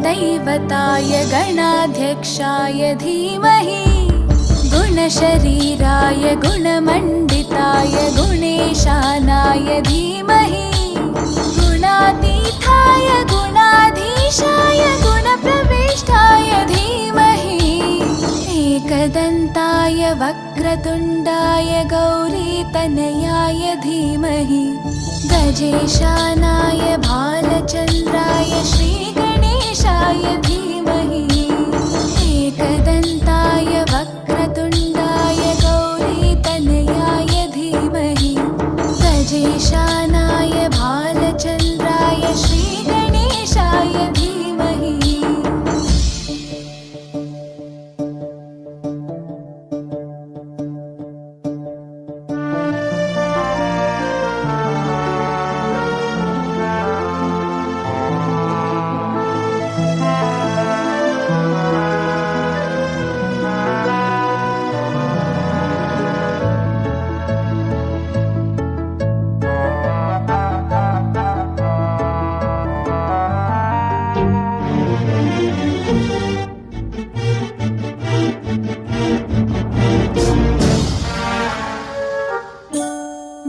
गुरुदैवताय गणाध्यक्षाय धीमहि गुणशरीराय गुणमण्डिताय गुणेशानाय धीमहि गुणातीताय गुणाधीशाय गुणप्रविष्टाय धीमहि एकदन्ताय वक्रतुण्डाय गौरीतनयाय धीमहि गजेशानाय भालचन्द्राय श्रीगणेशाय धीमहि एकदन्ताय वक्रतुण्डाय गौरीतनयाय धीमहि गजेशानाय भालचन्द्राय श्रीगणेशाय धीमहि।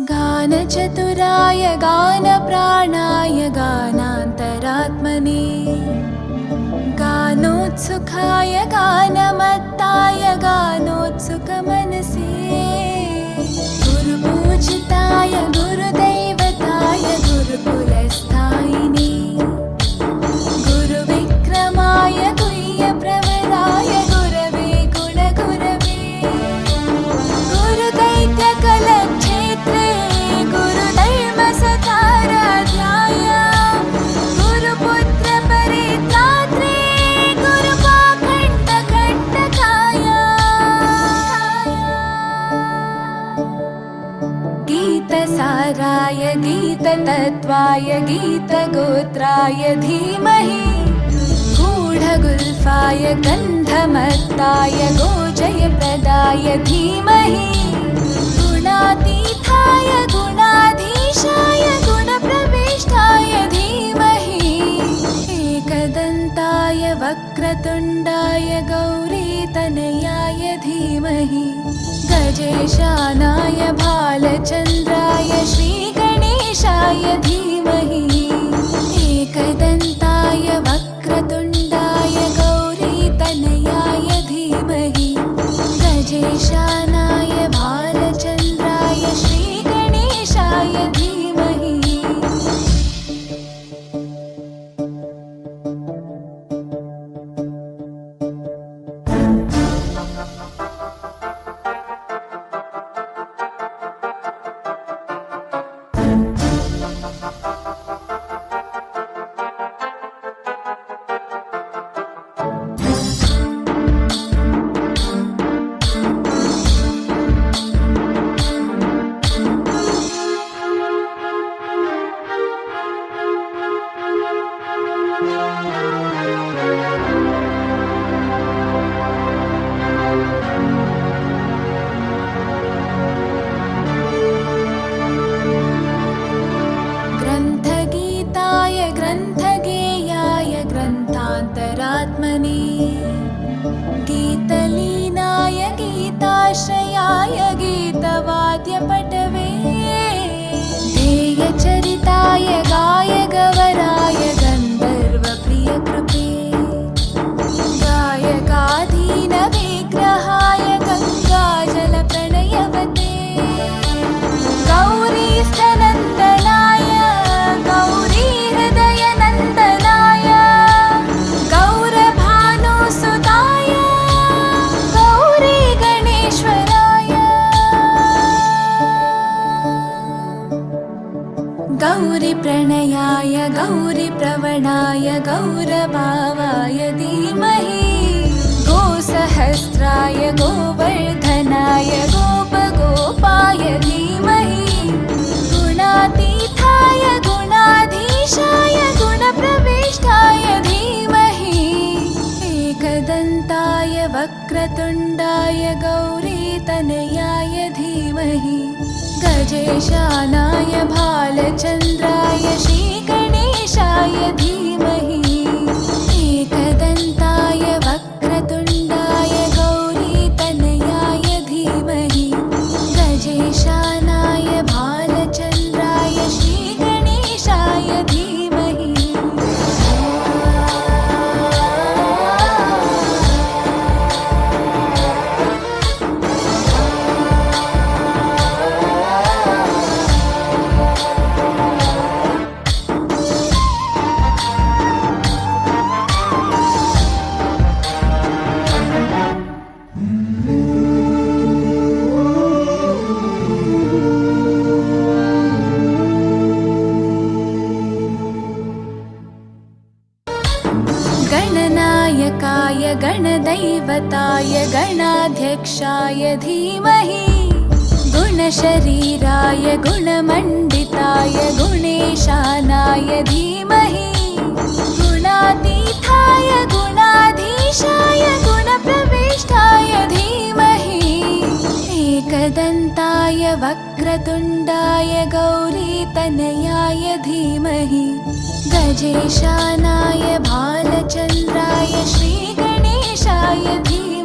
गानचतुराय गानप्राणाय गानान्तरात्मने गानोत्सुकाय गानमत्ताय गानोत्सुकमनसे गुरुपूजिताय गुरुदैवताय गुरुकुलस्थायिने गुरुविक्रमाय गुह्यप्रवराय गुरवे गुणगुरवे गुरुदैत्यकलक्षेत्रे गुरुधर्मसताराध्याय गुरुपुत्रपरित्रात्रे गुरुपाखण्डकण्टकाय गीतसाराय गीततत्त्वाय गीतगोत्राय धीमहि गूढगुल्फाय गन्धमत्ताय गोजयप्रदाय धीमहि गुणातीताय गुणाधीशाय गुणप्रविष्टाय धीमहि एकदन्ताय वक्रतुण्डाय गौरीतनयाय धीमहि गजेशानाय भालचन्द्राय श्रीगणेशाय धीमहि एकदन्ताय वक्रतुण्डाय गौरीतनयाय धीमहि गजेशानाय भालचन्द्राय श्रीगणेशाय धीमहि। ग्रन्थगीताय ग्रन्थगेयाय ग्रन्थान्तरात्मने गीतलीनाय गीताश्रयाय गीतवाद्यपटवे ध्येयचरिताय गायगवराय गन्धर्वप्रियकृपे गायकाधीनविग्रहाय गङ्गाजलप्रणयवते गौरीस्थनन्दनाय गौरीहृदयनन्दनाय गौरभानुसुताय गौरीगणेश्वराय गौरीप्रणयाय गौरीप्रवणाय गौरभावाय धीमहि गोसहस्राय गोवर्धनाय गोपगोपाय धीमहि गुणातीताय गुणाधीशाय गुणप्रविष्टाय धीमहि एकदन्ताय वक्रतुण्डाय गौरीतनयाय धीमहि गजेशानाय भालचन्द्राय श्रीगणेशाय धीमहि गणाध्यक्षाय धीमहि गुणशरीराय गुणमण्डिताय गुणेशानाय धीमहि गुणातीताय गुणाधीशाय गुणप्रविष्टाय धीमहि एकदन्ताय वक्रतुण्डाय गौरीतनयाय धीमहि गजेशानाय भालचन्द्राय श्रीगणेशाय धीमहि